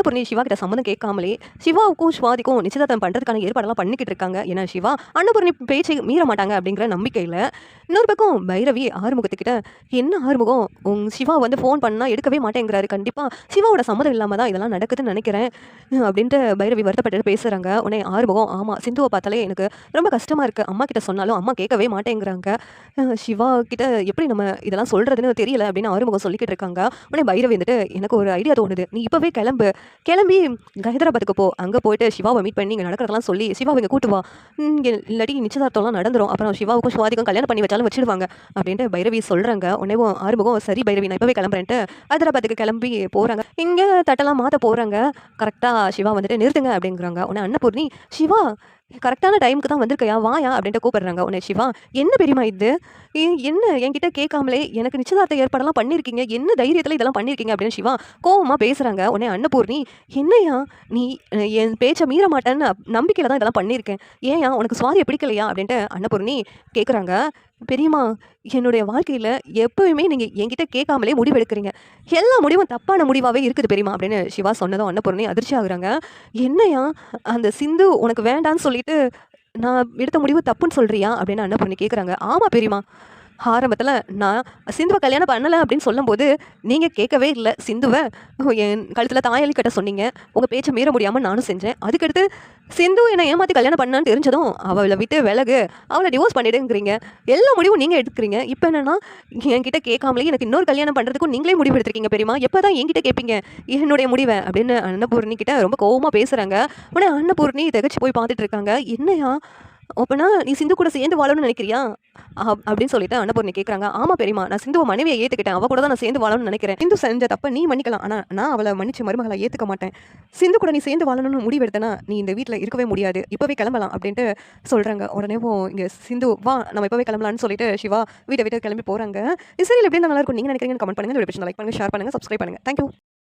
பூர்ணி சிவா கிட்ட சம்மந்தம் கேட்காமலே சிவாவுக்கும் ஸ்வாதிக்கும் நிச்சயதார்த்தம் பண்ணுறதுக்கான ஏற்பாடெல்லாம் பண்ணிக்கிட்டு இருக்காங்க. ஏன்னா சிவா அன்னபூர்ணி பேச்சை மீற மாட்டாங்க அப்படிங்கிற நம்பிக்கையில். இன்னொரு பக்கம் பைரவி ஆறுமுகத்துக்கிட்ட, என்ன ஆறுமுகம் சிவா வந்து ஃபோன் பண்ணால் எடுக்கவே மாட்டேங்கிறாரு, கண்டிப்பாக சிவாவோட சம்மதம் இல்லாமல் தான் இதெல்லாம் நடக்குதுன்னு நினைக்கிறேன் அப்படின்ட்டு பைரவி வருத்தப்பட்டு பேசுகிறாங்க. உடனே ஆறுமுகம், ஆமாம் சிந்துவை பார்த்தாலே எனக்கு ரொம்ப கஷ்டமாக இருக்குது, அம்மா கிட்ட சொன்னாலும் அம்மா கேட்கவே மாட்டேங்கிறாங்க, சிவா கிட்ட எப்படி நம்ம இதெல்லாம் சொல்கிறதுன்னு தெரியல அப்படின்னு ஆறுமுகம் சொல்லிக்கிட்டு இருக்காங்க. உடனே பைரவி வந்துட்டு, எனக்கு ஒரு ஐடியா தோணுது, நீ இப்போவே கிளம்பி ஹைதராபாத்துக்கு போ, அங்கே போயிட்டு சிவாவை மீட் பண்ணி இங்கே நடக்கிறதெல்லாம் சொல்லி சிவாவை இங்கே கூட்டு வா, இல்லாட்டி நிச்சயதார்த்தம்லாம் நடந்துடும், அப்புறம் சிவாவுக்கும் ஸ்வாதிக்கும் கல்யாணம் பண்ணி வச்சாலும் வச்சிடுவாங்க அப்படின்ட்டு பைரவி சொல்கிறாங்க. உடனே ஆறுமுகம், சரி பைரவி நான் இப்போவே கிளம்புறேன்ட்டு ஹைதராபாத்துக்கு கிளம்பி போகிறாங்க. இங்கே தட்டெல்லாம் மாற்ற போகிறாங்க. கரெக்டாக சிவா வந்துட்டு நிறுத்துங்க அப்படிங்கிறாங்க. உடனே அன்னபூர்ணி, சிவா கரெக்டான டைமுக்கு தான் வந்திருக்கையா, வாயா அப்படின்ட்டு கூப்பிடுறாங்க. உடனே சிவா, என்ன பெரியமா இது, என்ன என்கிட்ட கேட்காமலே எனக்கு நிச்சயதார்த்த ஏற்பாடெல்லாம் பண்ணியிருக்கீங்க, என்ன தைரியத்தில் இதெல்லாம் பண்ணியிருக்கீங்க அப்படின்னு சிவா கோவமாக பேசுகிறாங்க. உடனே அன்னபூர்ணி, என்னையா நீ என் பேச்சை மீற மாட்டேன்னு நம்பிக்கையில் தான் இதெல்லாம் பண்ணியிருக்கேன், ஏன்யா உனக்கு சுவாதியை பிடிக்கலையா அப்படின்ட்டு அன்னபூர்ணி கேட்குறாங்க. பெரியம்மா, என்னுடைய வாழ்க்கையில் எப்போயுமே நீங்கள் என்கிட்ட கேட்காமலே முடிவெடுக்கிறீங்க, எல்லா முடிவும் தப்பான முடிவாகவே இருக்குது பெரியம்மா அப்படின்னு சிவா சொன்னதும் அன்னபூர்ணி அதிர்ச்சி ஆகுறாங்க. என்னையா அந்த சிந்து உனக்கு வேண்டான்னு சொல்லிட்டு நான் எடுத்த முடிவு தப்புன்னு சொல்கிறியா அப்படின்னு அன்னபூர்ணி கேட்குறாங்க. ஆமாம் பெரியம்மா, ஆரம்பத்தில் நான் சிந்துவை கல்யாணம் பண்ணலை அப்படின்னு சொல்லும்போது நீங்கள் கேட்கவே இல்லை, சிந்துவை என் கழுத்தில் தாயலி கட்ட சொன்னீங்க, உங்கள் பேச்சை மீற முடியாமல் நானும் செஞ்சேன், அதுக்கடுத்து சிந்து என்னை ஏமாற்றி கல்யாணம் பண்ணான்னு தெரிஞ்சதும் அவளை விட்டு விலகு, அவளை டிவோர்ஸ் பண்ணிடுங்கிறீங்க, எல்லா முடிவும் நீங்கள் எடுத்துக்கிறீங்க, இப்போ என்னென்னா என்கிட்ட கேட்காமலே எனக்கு இன்னொரு கல்யாணம் பண்ணுறதுக்கும் நீங்களே முடிவு எடுத்துருக்கீங்க பெரியம்மா, எப்போ தான் என்கிட்ட கேட்பீங்க என்னுடைய முடிவை அப்படின்னு அன்னபூர்ணி கிட்ட ரொம்ப கோவமாக பேசுகிறாங்க. உடனே அன்னபூர்ணி திகச்சு போய் பார்த்துட்டு இருக்காங்க. என்னையா அப்பனா நீ சிந்து கூட சேர்ந்து வாழணும்னு நினைக்கிறியா அப்படின்னு சொல்லிட்டு அன்னபூர்ணி கேட்குறாங்க. ஆமாம் பெரியம்மா, நான் சிந்துவை மனைவியை ஏற்றுக்கிட்டேன், அவள் கூட தான் நான் சேர்ந்து வாழணும்னு நினைக்கிறேன், சிந்து செஞ்ச தப்ப நீ மன்னிக்கலாம், ஆனால் நான் அவளை மன்னிச்சு மருமகளை ஏற்றுக்க மாட்டேன், சிந்து கூட நீ சேர்ந்து வாழணும்னு முடிவெடுத்தனா நீ இந்த வீட்டில் இருக்கவே முடியாது, இப்போவே கிளம்பலாம் அப்படின்ட்டு சொல்கிறாங்க. உடனே இங்கே சிந்து, வா நம்ம இப்போவே கிளம்பலான்னு சொல்லிட்டு சிவா வீட்டை கிளம்பி போகிறாங்க. சரி எப்படி நல்லா இருக்கும் நீங்கள் நினைக்கிறீங்கன்னு கமெண்ட் பண்ணுங்கள், லைக் பண்ணுங்கள், ஷேர் பண்ணுங்கள், சப்ஸ்கிரைப் பண்ணுங்கள். தேங்க்யூ.